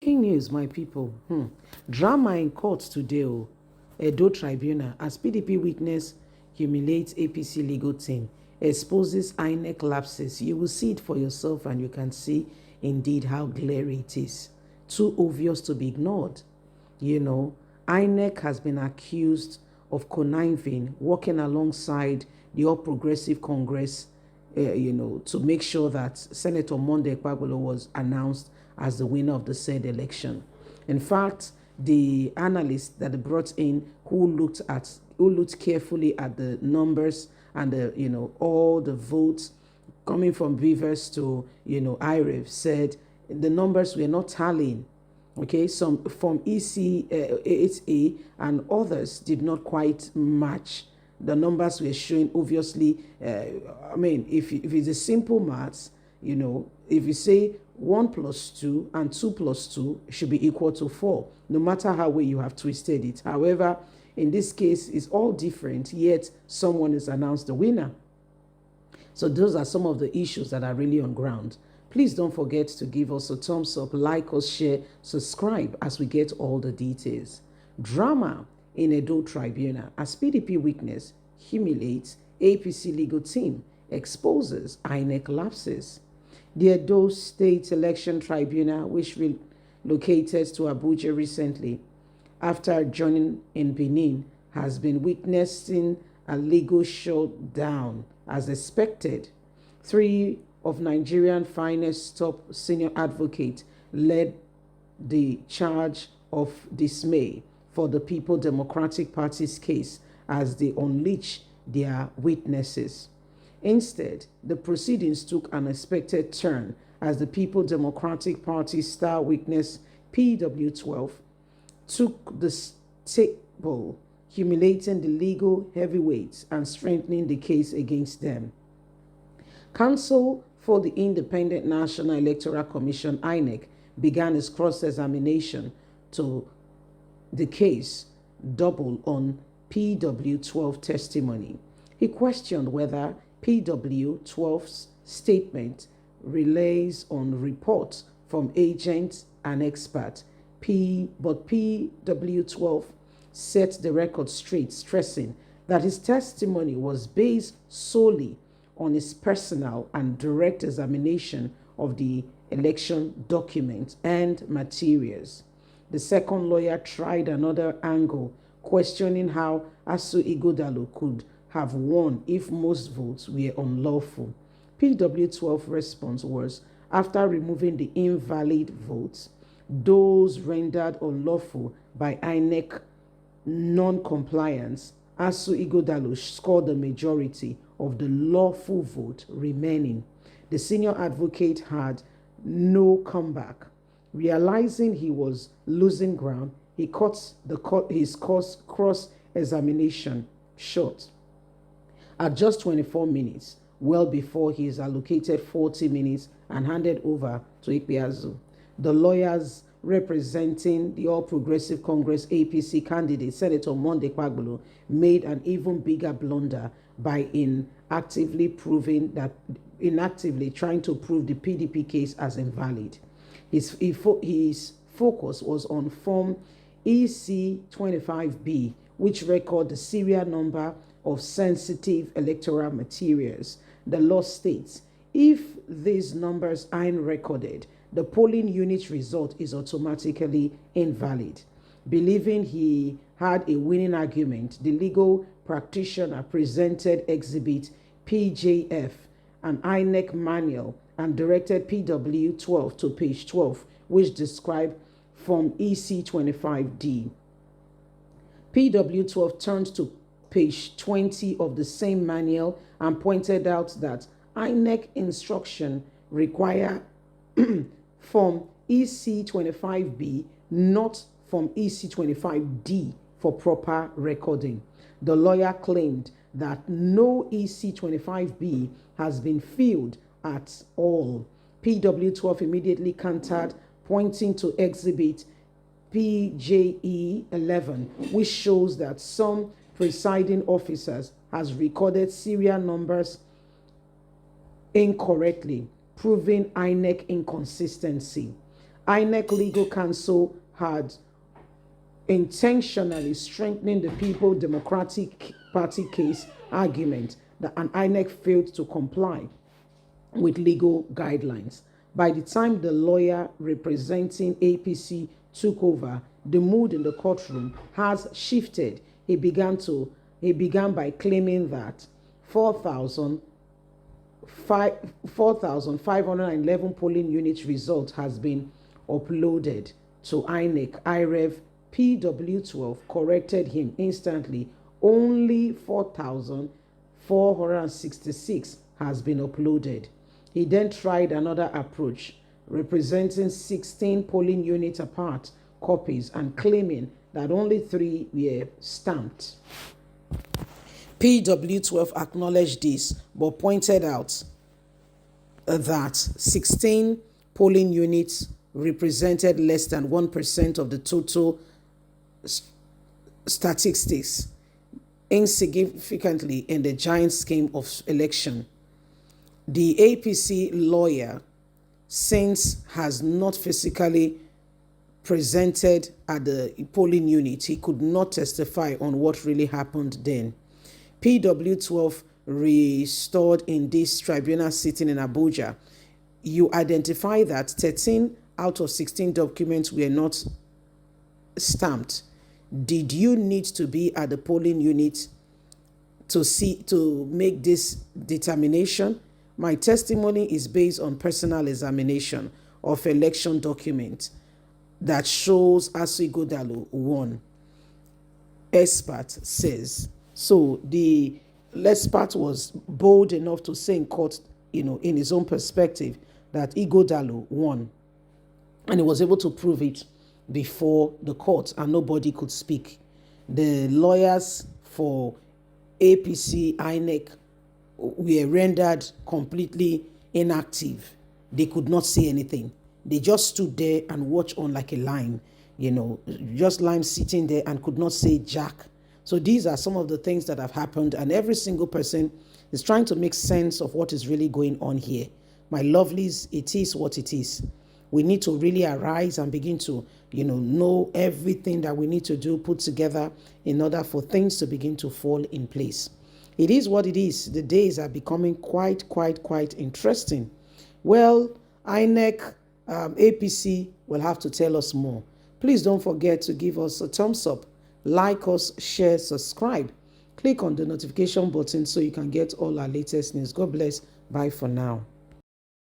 Breaking news, my people. Drama in court today. Edo Tribunal, as PDP witness humiliates APC legal team, exposes INEC lapses. You will see it for yourself and you can see indeed how glaring it is. Too obvious to be ignored. INEC has been accused of conniving, working alongside the All Progressive Congress, to make sure that Senator Monday Ekpagbolo was announced as the winner of the said election. In fact, the analyst that they brought in, who looked carefully at the numbers and all the votes coming from Beavers to IREV, said the numbers were not tallying. Okay, some from EC 8A and others did not quite match. The numbers were showing, obviously. If it's a simple maths, if you say 1 plus 2 and 2 plus 2 should be equal to 4, no matter how way you have twisted it. However, in this case, it's all different, yet someone is announced the winner. So those are some of the issues that are really on ground. Please don't forget to give us a thumbs up, like us, share, subscribe as we get all the details. Drama in Edo Tribunal, as PDP witness humiliates APC legal team, exposes INEC lapses. The Edo State Election Tribunal, which relocated to Abuja recently after joining in Benin, has been witnessing a legal showdown as expected. 3 of Nigerian finest top senior advocate led the charge of dismay for the People Democratic Party's case as they unleash their witnesses. Instead, the proceedings took an unexpected turn as the People Democratic Party's star witness PW12 took the table, humiliating the legal heavyweights and strengthening the case against them. Counsel for the Independent National Electoral Commission, INEC, began its cross-examination to the case double on PW12 testimony. He questioned whether PW12's statement relies on reports from agents and experts, but PW12 set the record straight, stressing that his testimony was based solely on his personal and direct examination of the election documents and materials. The second lawyer tried another angle, questioning how Asu Ighodalo could have won if most votes were unlawful. PW12 response was, after removing the invalid votes, those rendered unlawful by INEC non-compliance, Asu Ighodalo scored the majority of the lawful vote remaining. The senior advocate had no comeback. Realizing he was losing ground, he cut his cross-examination short at just 24 minutes, well before he is allocated 40 minutes and handed over to Ikpeazu. The lawyers representing the All Progressive Congress APC candidate, Senator Monday Ekpagbolo, made an even bigger blunder by inactively trying to prove the PDP case as invalid. His focus was on Form EC25B, which record the serial number of sensitive electoral materials. The law states, if these numbers aren't recorded, the polling unit result is automatically invalid. Believing he had a winning argument, the legal practitioner presented Exhibit PJF, an INEC manual, and directed PW12 to page 12, which described Form EC25D. PW12 turned to page 20 of the same manual and pointed out that INEC instruction require Form EC25B, not Form EC25D, for proper recording. The lawyer claimed that no EC25B has been filled at all. PW12 immediately countered, pointing to Exhibit PJE11, which shows that some presiding officers has recorded serial numbers incorrectly, proving INEC inconsistency. INEC legal counsel had intentionally strengthening the People Democratic Party case argument that an INEC failed to comply with legal guidelines. By the time the lawyer representing APC took over, the mood in the courtroom has shifted. He began by claiming that 4,511 polling unit result has been uploaded to INEC. IREV PW12 corrected him instantly. Only 4,466 has been uploaded. He then tried another approach, representing 16 polling units apart copies and claiming that only 3 were stamped. PW12 acknowledged this, but pointed out that 16 polling units represented less than 1% of the total statistics, insignificantly in the giant scheme of election. The APC lawyer, since has not physically presented at the polling unit, he could not testify on what really happened then. PW12 restored in this tribunal sitting in Abuja. You identify that 13 out of 16 documents were not stamped. Did you need to be at the polling unit to make this determination? My testimony is based on personal examination of election document that shows ASU Ighodalo won. Expert says. So the expert was bold enough to say in court, in his own perspective, that Ighodalo won. And he was able to prove it before the court, and nobody could speak. The lawyers for APC, INEC were rendered completely inactive. They could not say anything. They just stood there and watched on like a line, just line sitting there and could not say jack. So these are some of the things that have happened, and every single person is trying to make sense of what is really going on here. My lovelies, it is what it is. We need to really arise and begin to, know everything that we need to do, put together in order for things to begin to fall in place. It is what it is. The days are becoming quite interesting. Well, INEC, APC will have to tell us more. Please don't forget to give us a thumbs up, like us, share, subscribe. Click on the notification button so you can get all our latest news. God bless. Bye for now.